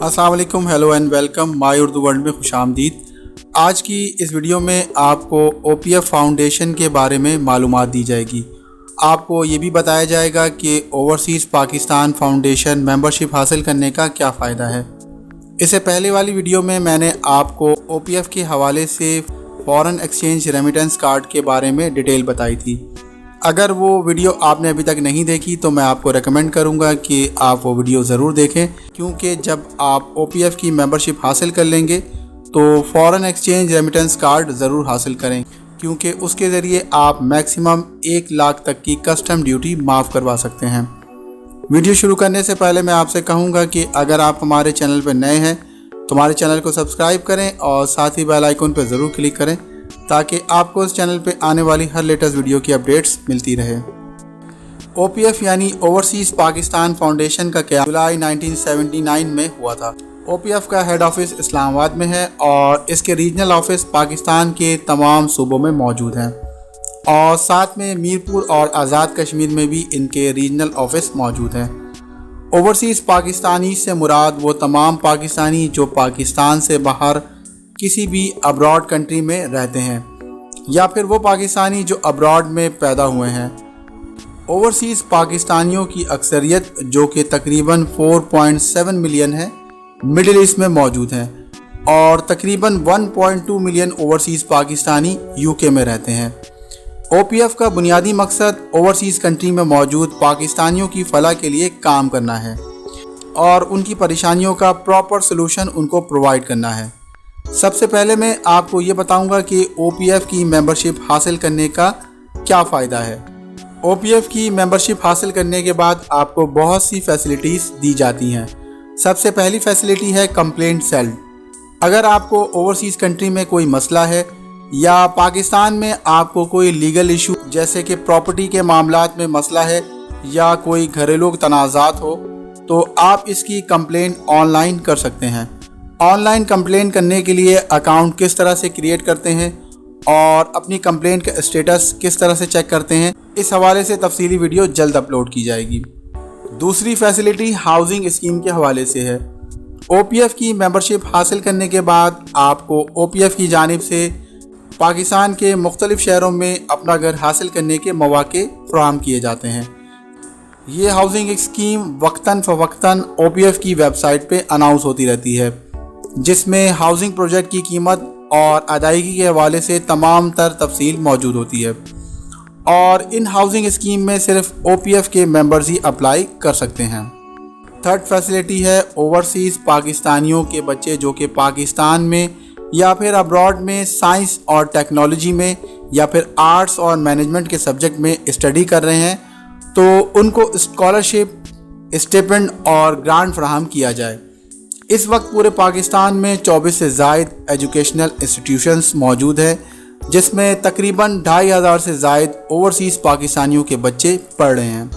अस्सलाम वालेकुम, hello and welcome my Urdu world में खुश आमदीद। आज की इस वीडियो में आपको OPF फाउंडेशन के बारे में मालूमात दी जाएगी। आपको ये भी बताया जाएगा कि ओवरसीज़ पाकिस्तान फाउंडेशन मेंबरशिप हासिल करने का क्या फ़ायदा है। इससे पहले वाली वीडियो में मैंने आपको OPF के हवाले से फॉरेन एक्सचेंज रेमिटेंस कार्ड के बारे में डिटेल बताई थी। अगर वो वीडियो आपने अभी तक नहीं देखी तो मैं आपको रेकमेंड करूंगा कि आप वो वीडियो ज़रूर देखें, क्योंकि जब आप OPF की मेंबरशिप हासिल कर लेंगे तो फॉरेन एक्सचेंज रेमिटेंस कार्ड ज़रूर हासिल करें, क्योंकि उसके ज़रिए आप मैक्सिमम 1 लाख तक की कस्टम ड्यूटी माफ़ करवा सकते हैं। वीडियो शुरू करने से पहले मैं आपसे कहूँगा कि अगर आप हमारे चैनल पर नए हैं तो हमारे चैनल को सब्सक्राइब करें और साथ ही बेल आइकन पर ज़रूर क्लिक करें ताकि आपको इस चैनल पे आने वाली हर लेटेस्ट वीडियो की अपडेट्स मिलती रहे। OPF यानी ओवरसीज़ पाकिस्तान फाउंडेशन का क्या जुलाई 1979 में हुआ था। OPF का हेड ऑफिस इस्लामाबाद में है और इसके रीजनल ऑफिस पाकिस्तान के तमाम सूबों में मौजूद हैं और साथ में मीरपुर और आज़ाद कश्मीर में भी इनके रीजनल ऑफिस मौजूद हैं। ओवरसीज़ पाकिस्तानी से मुराद वो तमाम पाकिस्तानी जो पाकिस्तान से बाहर किसी भी अब्रॉड कंट्री में रहते हैं या फिर वो पाकिस्तानी जो अब्रॉड में पैदा हुए हैं। ओवरसीज़ पाकिस्तानियों की अक्सरियत जो कि तकरीबन 4.7 मिलियन है मिडिल ईस्ट में मौजूद हैं और तकरीबन 1.2 मिलियन ओवरसीज़ पाकिस्तानी UK में रहते हैं। OPF का बुनियादी मकसद ओवरसीज़ कंट्री में मौजूद पाकिस्तानियों की फलाह के लिए काम करना है और उनकी परेशानियों का प्रॉपर सलूशन उनको प्रोवाइड करना है। सबसे पहले मैं आपको ये बताऊंगा कि OPF की मेंबरशिप हासिल करने का क्या फ़ायदा है। OPF की मेंबरशिप हासिल करने के बाद आपको बहुत सी फैसिलिटीज़ दी जाती हैं। सबसे पहली फैसिलिटी है कंप्लेंट सेल। अगर आपको ओवरसीज़ कंट्री में कोई मसला है या पाकिस्तान में आपको कोई लीगल इशू जैसे कि प्रॉपर्टी के मामलात में मसला है या कोई घरेलू तनाज़ात हो तो आप इसकी कंप्लेंट ऑनलाइन कर सकते हैं। ऑनलाइन कंप्लेंट करने के लिए अकाउंट किस तरह से क्रिएट करते हैं और अपनी कंप्लेंट का स्टेटस किस तरह से चेक करते हैं, इस हवाले से तफसीली वीडियो जल्द अपलोड की जाएगी। दूसरी फैसिलिटी हाउसिंग स्कीम के हवाले से है। OPF की मेंबरशिप हासिल करने के बाद आपको OPF की जानिब से पाकिस्तान के मुख्तलिफ शहरों में अपना घर हासिल करने के मौके फराहम किए जाते हैं। ये हाउसिंग स्कीम वक्तन फ़वक्तन OPF की वेबसाइट पे अनाउंस होती रहती है, जिसमें हाउसिंग प्रोजेक्ट की कीमत और अदायगी के हवाले से तमाम तर तफसील मौजूद होती है और इन हाउसिंग स्कीम में सिर्फ OPF के मेंबर्स ही अप्लाई कर सकते हैं। थर्ड फैसिलिटी है ओवरसीज़ पाकिस्तानियों के बच्चे जो कि पाकिस्तान में या फिर अब्रॉड में साइंस और टेक्नोलॉजी में या फिर आर्ट्स और मैनेजमेंट के सब्जेक्ट में स्टडी कर रहे हैं तो उनको स्कॉलरशिप, स्टिपेंड और ग्रांट फराहम किया जाए। इस वक्त पूरे पाकिस्तान में 24 से ज़ायद एजुकेशनल इंस्टीट्यूशंस मौजूद हैं, जिसमें तकरीबन 2500 से ज़ायद ओवरसीज़ पाकिस्तानियों के बच्चे पढ़ रहे हैं।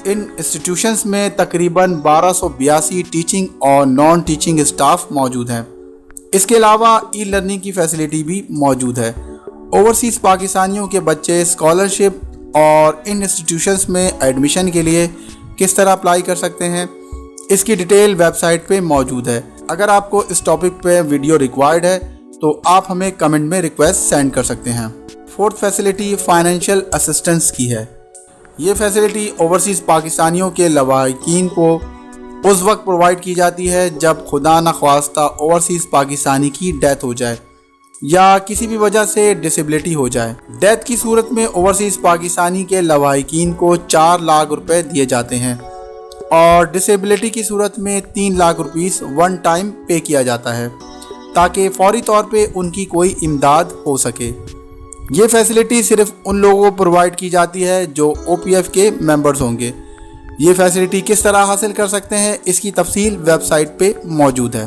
इन इंस्टीट्यूशंस में तकरीबन 1282 टीचिंग और नॉन टीचिंग स्टाफ मौजूद हैं। इसके अलावा ई लर्निंग की फैसिलिटी भी मौजूद है। ओवरसीज़ पाकिस्तानियों के बच्चे स्कॉलरशिप और इन इंस्टीट्यूशंस में एडमिशन के लिए किस तरह अप्लाई कर सकते हैं, इसकी डिटेल वेबसाइट पे मौजूद है। अगर आपको इस टॉपिक पे वीडियो रिक्वायर्ड है तो आप हमें कमेंट में रिक्वेस्ट सेंड कर सकते हैं। फोर्थ फैसिलिटी फाइनेंशियल असिस्टेंस की है। ये फैसिलिटी ओवरसीज़ पाकिस्तानियों के लवाहिकीन को उस वक्त प्रोवाइड की जाती है जब खुदा न ख्वास्ता ओवरसीज़ पाकिस्तानी की डेथ हो जाए या किसी भी वजह से डिसेबिलिटी हो जाए। डेथ की सूरत में ओवरसीज़ पाकिस्तानी के लवाहिकीन को 4 लाख रुपए दिए जाते हैं और डिसेबिलिटी की सूरत में 3 लाख रुपीस वन टाइम पे किया जाता है ताकि फौरी तौर पे उनकी कोई इमदाद हो सके। ये फैसिलिटी सिर्फ उन लोगों को प्रोवाइड की जाती है जो OPF के मेंबर्स होंगे। ये फैसिलिटी किस तरह हासिल कर सकते हैं, इसकी तफसील वेबसाइट पे मौजूद है।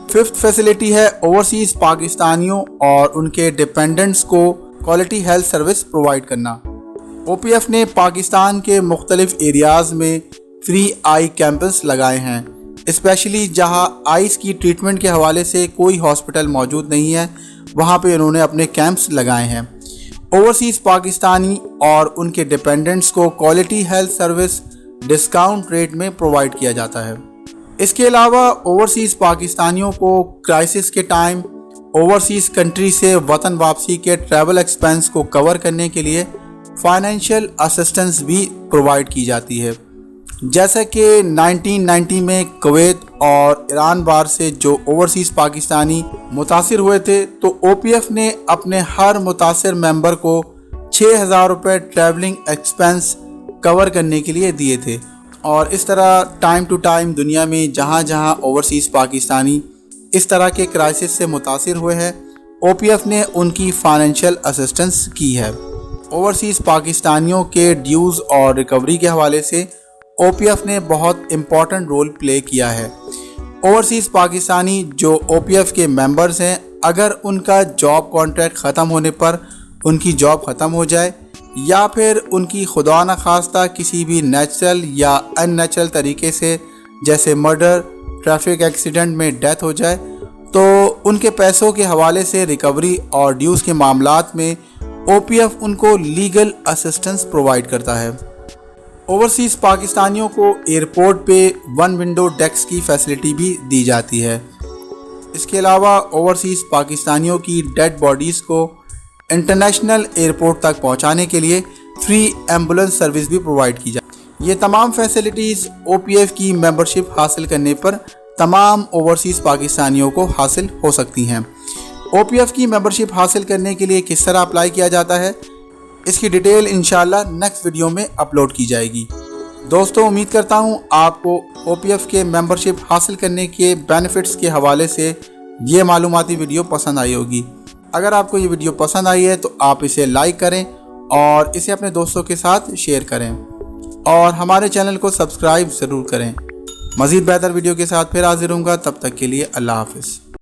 फिफ्थ फैसिलिटी है ओवरसीज़ पाकिस्तानियों और उनके डिपेंडेंट्स को क्वालिटी हेल्थ सर्विस प्रोवाइड करना। OPF ने पाकिस्तान के मुख्तलिफ एरियाज़ में फ्री आई कैंपस लगाए हैं, स्पेशली जहां आइस की ट्रीटमेंट के हवाले से कोई हॉस्पिटल मौजूद नहीं है, वहां पे उन्होंने अपने कैंप्स लगाए हैं। ओवरसीज़ पाकिस्तानी और उनके डिपेंडेंट्स को quality health service discount rate में प्रोवाइड किया जाता है। اس کے علاوہ اوورسیز پاکستانیوں کو کرائسس کے ٹائم اوورسیز کنٹری سے وطن واپسی کے ٹریول ایکسپینس کو کور کرنے کے لیے فائنینشیل اسسٹنس بھی پرووائڈ کی جاتی ہے۔ جیسا کہ 1990 میں کویت اور ایران وار سے جو اوورسیز پاکستانی متاثر ہوئے تھے تو او پی ایف نے اپنے ہر متاثر ممبر کو 6,000 روپے ٹریولنگ ایکسپینس کور کرنے کے لیے دیے تھے، اور اس طرح ٹائم ٹو ٹائم دنیا میں جہاں جہاں اوورسیز پاکستانی اس طرح کے کرائسس سے متاثر ہوئے ہیں او پی ایف نے ان کی فائنینشیل اسسٹنس کی ہے۔ اوورسیز پاکستانیوں کے ڈیوز اور ریکوری کے حوالے سے او پی ایف نے بہت امپورٹنٹ رول پلے کیا ہے۔ اوورسیز پاکستانی جو او پی ایف کے ممبرز ہیں، اگر ان کا جاب کانٹریکٹ ختم ہونے پر ان کی جاب ختم ہو جائے یا پھر ان کی خدا نخواستہ کسی بھی نیچرل یا ان نیچرل طریقے سے جیسے مرڈر، ٹریفک ایکسیڈنٹ میں ڈیتھ ہو جائے تو ان کے پیسوں کے حوالے سے ریکوری اور ڈیوز کے معاملات میں او پی ایف ان کو لیگل اسسٹنس پرووائڈ کرتا ہے۔ اوورسیز پاکستانیوں کو ایئرپورٹ پہ 1 ونڈو ڈیکس کی فیسلٹی بھی دی جاتی ہے۔ اس کے علاوہ اوورسیز پاکستانیوں کی ڈیڈ باڈیز کو انٹرنیشنل ایئرپورٹ تک پہنچانے کے لیے فری ایمبولنس سروس بھی پرووائڈ کی جاتی ہے۔ یہ تمام فیسلٹیز او پی ایف کی ممبرشپ حاصل کرنے پر تمام اوورسیز پاکستانیوں کو حاصل ہو سکتی ہیں۔ او پی ایف کی ممبرشپ حاصل کرنے کے لیے کس طرح اپلائی کیا جاتا ہے، اس کی ڈیٹیل انشاءاللہ نیکسٹ ویڈیو میں اپلوڈ کی جائے گی۔ دوستو، امید کرتا ہوں آپ کو او پی ایف کے ممبرشپ حاصل کرنے کے بینیفٹس کے حوالے سے یہ معلوماتی ویڈیو پسند آئی ہوگی۔ اگر آپ کو یہ ویڈیو پسند آئی ہے تو آپ اسے لائک کریں اور اسے اپنے دوستوں کے ساتھ شیئر کریں، اور ہمارے چینل کو سبسکرائب ضرور کریں۔ مزید بہتر ویڈیو کے ساتھ پھر حاضر ہوں گا، تب تک کے لیے اللہ حافظ۔